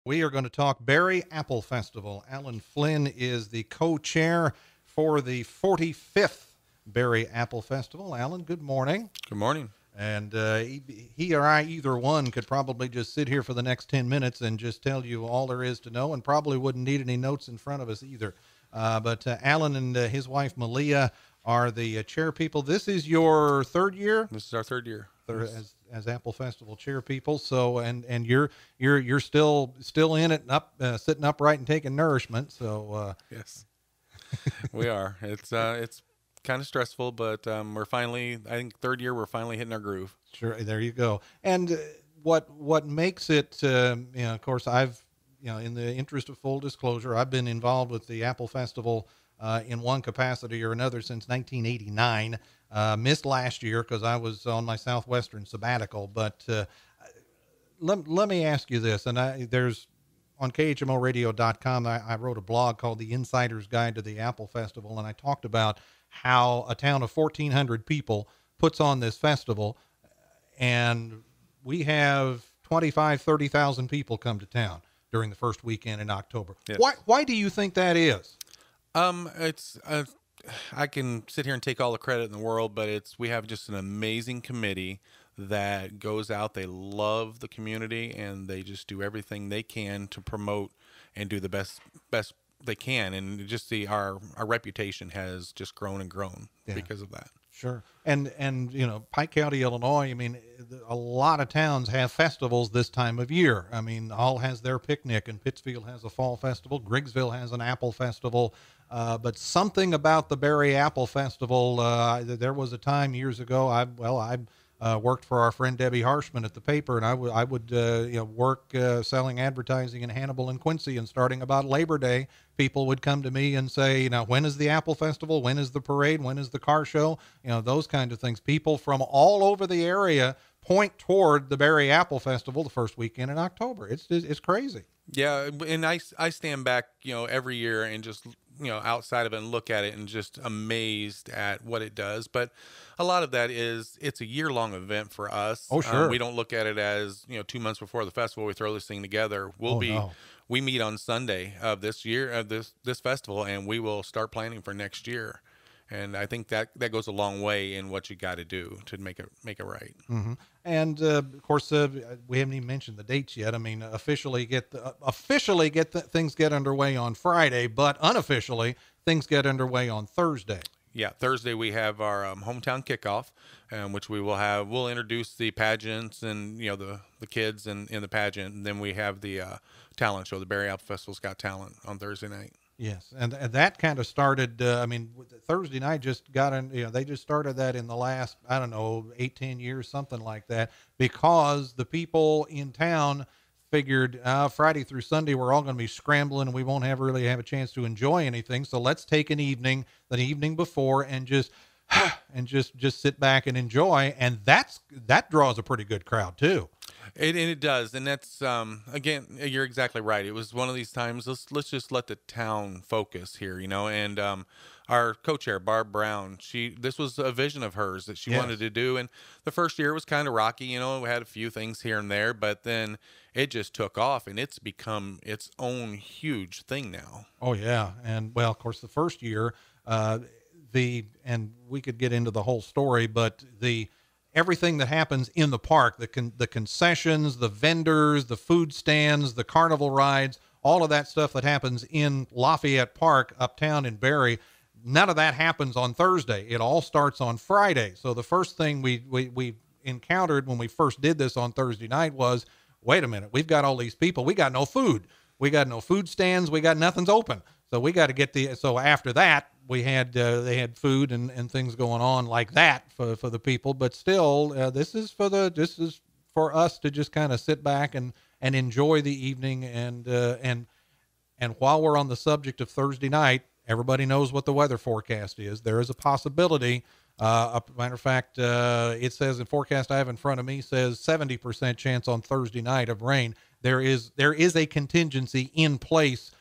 We are going to talk Berry Apple Festival. Alan Flynn is the co-chair for the 45th Berry Apple Festival. Alan, good morning. Good morning. And he or I, either one, could probably just sit here for the next 10 minutes and just tell you all there is to know, and probably wouldn't need any notes in front of us either. But Alan and his wife, Malia, are the chair people. This is your third year? This is our third year. As Apple Festival chair people. So and you're still in it, up sitting upright and taking nourishment. So yes, we are. It's kind of stressful, but we're finally. I think third year we're finally hitting our groove. Sure, there you go. And what makes it? Of course, I've in the interest of full disclosure, I've been involved with the Apple Festival in one capacity or another since 1989. Missed last year because I was on my Southwestern sabbatical. But let me ask you this, and there's on KHMOradio.com, I wrote a blog called The Insider's Guide to the Apple Festival, and I talked about how a town of 1,400 people puts on this festival, and we have 30,000 people come to town during the first weekend in October. Yes. Why do you think that is? It's I can sit here and take all the credit in the world, but we have just an amazing committee that goes out. They love the community and they just do everything they can to promote and do the best they can. And just our reputation has just grown and grown because of that. Sure. And Pike County, Illinois, I mean, a lot of towns have festivals this time of year. I mean, Hull has their picnic, and Pittsfield has a fall festival. Griggsville has an apple festival. But something about the Berry Apple Festival, there was a time years ago, I worked for our friend Debbie Harshman at the paper, and I would work selling advertising in Hannibal and Quincy, and starting about Labor Day, people would come to me and say, when is the Apple Festival? When is the parade? When is the car show? Those kind of things. People from all over the area point toward the Berry Apple Festival the first weekend in October. It's crazy. Yeah, and I stand back, every year and just, outside of it and look at it and just amazed at what it does. But a lot of that is it's a year-long event for us. Oh, sure. We don't look at it as, 2 months before the festival, we throw this thing together. We meet on Sunday of this year, of this festival, and we will start planning for next year. And I think that goes a long way in what you got to do to make it right. Mm-hmm. And of course, we haven't even mentioned the dates yet. I mean, officially things get underway on Friday, but unofficially things get underway on Thursday. Yeah, Thursday we have our hometown kickoff, which we'll introduce the pageants and the kids in the pageant, and then we have the talent show. The Berry Apple Festival's Got Talent on Thursday night. Yes, and that kind of started. Thursday night just got in. They just started that in the last 8-10 years, something like that, because the people in town figured Friday through Sunday we're all going to be scrambling and we won't really have a chance to enjoy anything. So let's take an evening, the evening before, and just sit back and enjoy. And that draws a pretty good crowd too. It does, and that's again, you're exactly right. It was one of these times. Let's just let the town focus here, And our co-chair Barb Brown, this was a vision of hers that she wanted to do, and the first year was kind of rocky. We had a few things here and there, but then it just took off, and it's become its own huge thing now. Oh yeah, and well, of course, the first year, and we could get into the whole story, but everything that happens in the park, the concessions, the vendors, the food stands, the carnival rides, all of that stuff that happens in Lafayette Park uptown in Berry, none of that happens on Thursday. It all starts on Friday. So the first thing we encountered when we first did this on Thursday night was, wait a minute, we've got all these people. We got no food. We got no food stands. We got nothing's open. So we got to get so after that, they had food and things going on like that for the people, but still, this is for us to just kind of sit back and enjoy the evening. And while we're on the subject of Thursday night, everybody knows what the weather forecast is. There is a possibility. A matter of fact, it says in forecast I have in front of me says 70% chance on Thursday night of rain. There is a contingency in place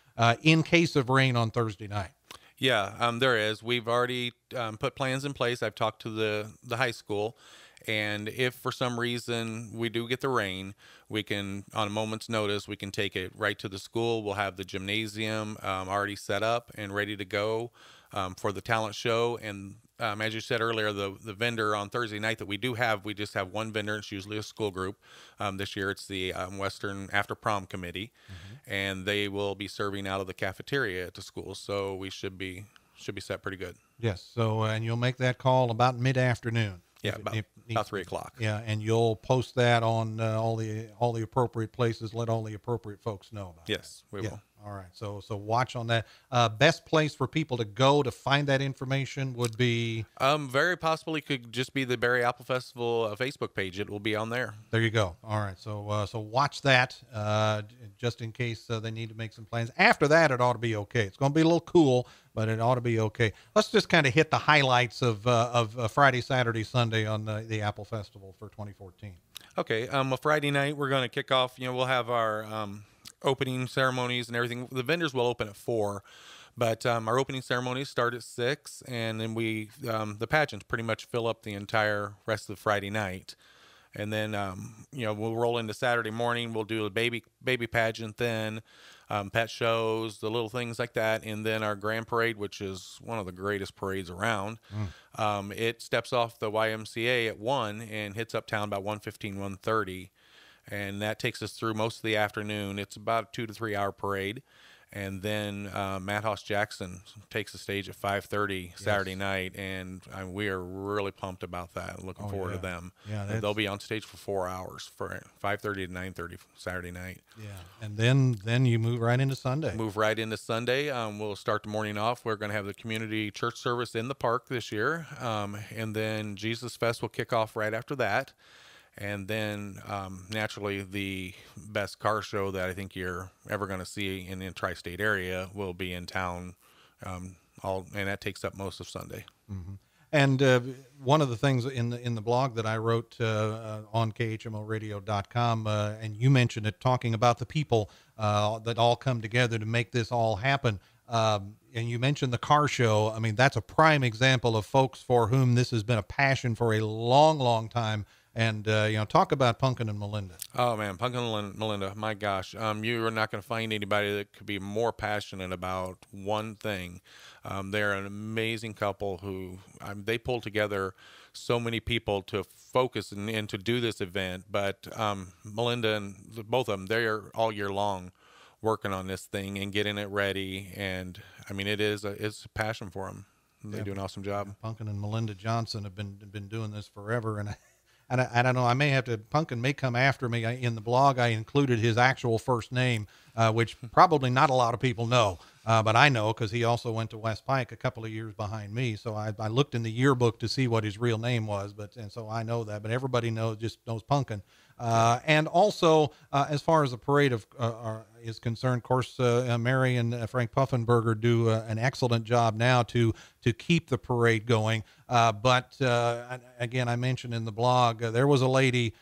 in case of rain on Thursday night. Yeah, there is. We've already put plans in place. I've talked to the high school, And if for some reason we do get the rain, we can, on a moment's notice, we can take it right to the school. We'll have the gymnasium already set up and ready to go for the talent show. And as you said earlier, the vendor on Thursday night that we do have, we just have one vendor. It's usually a school group. This year it's the Western After Prom Committee, and they will be serving out of the cafeteria at the school. So we should be set pretty good. Yes. So, and you'll make that call about mid-afternoon. Yeah, about 3 o'clock. Yeah, and you'll post that on all the appropriate places. Let all the appropriate folks know about it. Yes, we will. All right. So watch on that. Best place for people to go to find that information would be very possibly could just be the Berry Apple Festival Facebook page. It will be on there. There you go. All right. So watch that just in case they need to make some plans. After that, it ought to be okay. It's going to be a little cool, but it ought to be okay. Let's just kind of hit the highlights of Friday, Saturday, Sunday on the Apple Festival for 2014. Okay. A Friday night, we're going to kick off. We'll have our opening ceremonies and everything. The vendors will open at 4, but our opening ceremonies start at 6, and then we the pageants pretty much fill up the entire rest of the Friday night. And then we'll roll into Saturday morning. We'll do a baby pageant, then pet shows, the little things like that, and then our grand parade, which is one of the greatest parades around. It steps off the YMCA at 1 and hits uptown about 1:15, 1:30. And that takes us through most of the afternoon. It's about a 2 to 3 hour parade. And then Matt Hoss Jackson takes the stage at 5:30 Saturday night. And we are really pumped about that. Looking forward to them. Yeah, they'll be on stage for 4 hours for 5:30 to 9:30 Saturday night. Yeah. And then you move right into Sunday. We'll start the morning off. We're going to have the community church service in the park this year. And then Jesus Fest will kick off right after that. And then, naturally, the best car show that I think you're ever going to see in the tri-state area will be in town, and that takes up most of Sunday. Mm-hmm. And one of the things in the blog that I wrote on KHMOradio.com, and you mentioned it, talking about the people that all come together to make this all happen. And you mentioned the car show. I mean, that's a prime example of folks for whom this has been a passion for a long, long time. And, talk about Punkin and Melinda. Oh, man, Punkin and Melinda, my gosh. You are not going to find anybody that could be more passionate about one thing. They're an amazing couple who they pull together so many people to focus and to do this event. But Melinda and both of them, they're all year long working on this thing and getting it ready. And, it's a passion for them. They do an awesome job. Punkin and Melinda Johnson have been doing this forever, and I don't know. I may have to. Punkin may come after me. In the blog, I included his actual first name, which probably not a lot of people know, but I know because he also went to West Pike a couple of years behind me. So I looked in the yearbook to see what his real name was, and so I know that. But everybody knows Punkin. And also, as far as the parade is concerned, of course, Mary and Frank Puffenberger do an excellent job now to keep the parade going. But again, I mentioned in the blog, there was a lady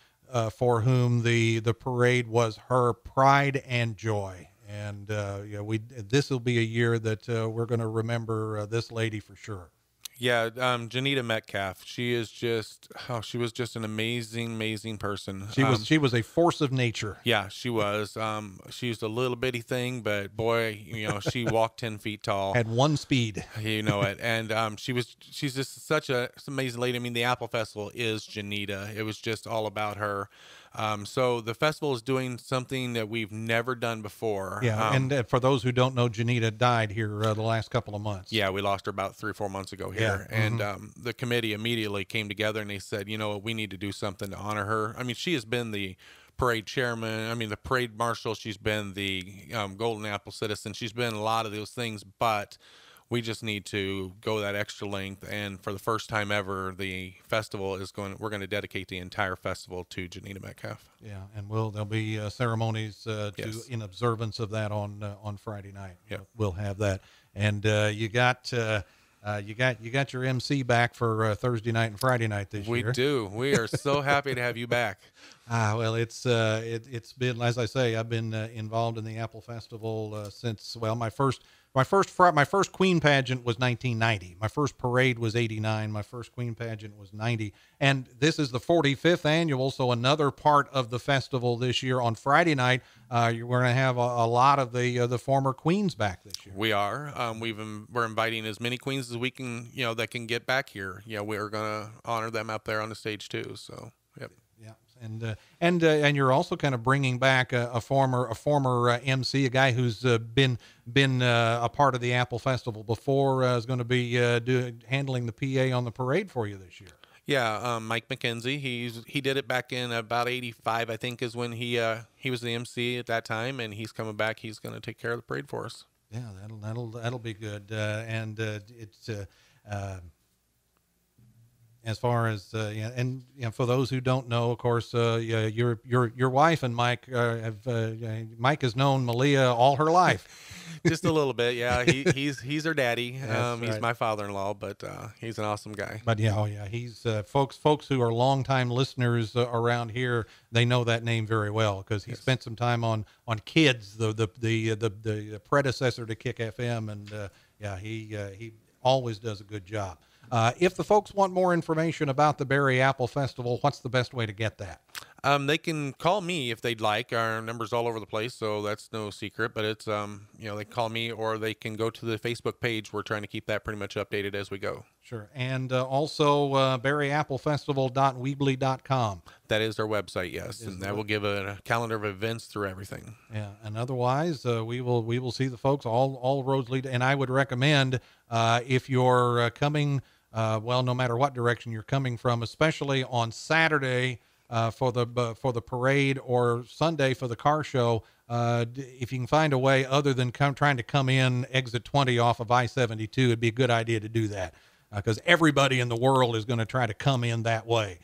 for whom the parade was her pride and joy. And this will be a year that we're going to remember this lady for sure. Yeah, Janita Metcalf. She was just an amazing person. She was a force of nature. Yeah, she was. She was a little bitty thing, but boy, she walked 10 feet tall. Had one speed. You know it. And she's just such an amazing lady. The Apple Festival is Janita. It was just all about her. So the festival is doing something that we've never done before. Yeah, and for those who don't know, Janita died here the last couple of months. Yeah, we lost her about 3 or 4 months ago here. Yeah. And the committee immediately came together and they said, we need to do something to honor her. She has been the parade chairman, the parade marshal. She's been the Golden Apple citizen. She's been a lot of those things, but we just need to go that extra length. And for the first time ever, the festival we're going to dedicate the entire festival to Janita Metcalf. Yeah. And there'll be ceremonies in observance of that on Friday night. Yep. We'll have that. And you got your MC back for Thursday night and Friday night this year. We do. We are so happy to have you back. Well, it's been, as I say, I've been involved in the Apple Festival since, well, my first Queen pageant was 1990. My first parade was 89. My first Queen pageant was 90. And this is the 45th annual, so another part of the festival this year. On Friday night, we're going to have a lot of the former queens back this year. We are. We're inviting as many queens as we can, that can get back here. We're going to honor them out there on the stage too. So, yep. Yeah, and you're also kind of bringing back a former MC, a guy who's been a part of the Apple Festival before, is going to be handling the PA on the parade for you this year. Yeah, Mike McKenzie. He did it back in about '85, I think, is when he was the MC at that time, and he's coming back. He's going to take care of the parade for us. Yeah, that'll be good. And it's. As far as yeah, and for those who don't know, of course, your wife and Mike Mike has known Malia all her life. Just a little bit, yeah. He's her daddy. He's right. my father-in-law, but he's an awesome guy. But yeah, he's folks who are longtime listeners around here. They know that name very well because he spent some time on Kids, the predecessor to Kick FM, and he always does a good job. If the folks want more information about the Berry Apple Festival, what's the best way to get that? They can call me if they'd like. Our number's all over the place, so that's no secret. But it's they can call me, or they can go to the Facebook page. We're trying to keep that pretty much updated as we go. Sure, and also berryapplefestival.weebly.com. That is our website, yes, and that will give a calendar of events through everything. Yeah, and otherwise, we will see the folks. All roads lead, and I would recommend if you're coming. No matter what direction you're coming from, especially on Saturday for the parade or Sunday for the car show, if you can find a way other than trying to come in exit 20 off of I-72, it'd be a good idea to do that because everybody in the world is going to try to come in that way.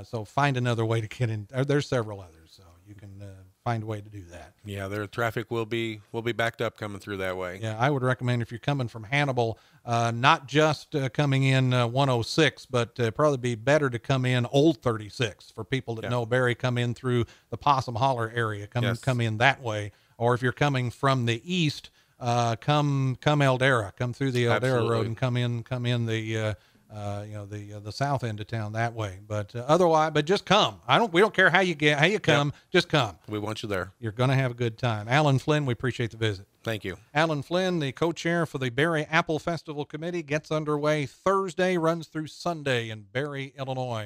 So find another way to get in. There's several others, so you can find a way to do that. Yeah, their traffic will be backed up coming through that way. Yeah, I would recommend if you're coming from Hannibal, not just coming in 106, but probably be better to come in Old 36 for people that know Berry. Come in through the Possum Holler area. Come in that way. Or if you're coming from the east, come Eldera. Come through the Eldera Road and come in the the south end of town that way. But otherwise, just come. We don't care how you come. Just come. We want you there. You're going to have a good time. Alan Flynn, we appreciate the visit. Thank you. Alan Flynn, the co-chair for the Berry Apple Festival Committee, gets underway Thursday, runs through Sunday in Berry, Illinois.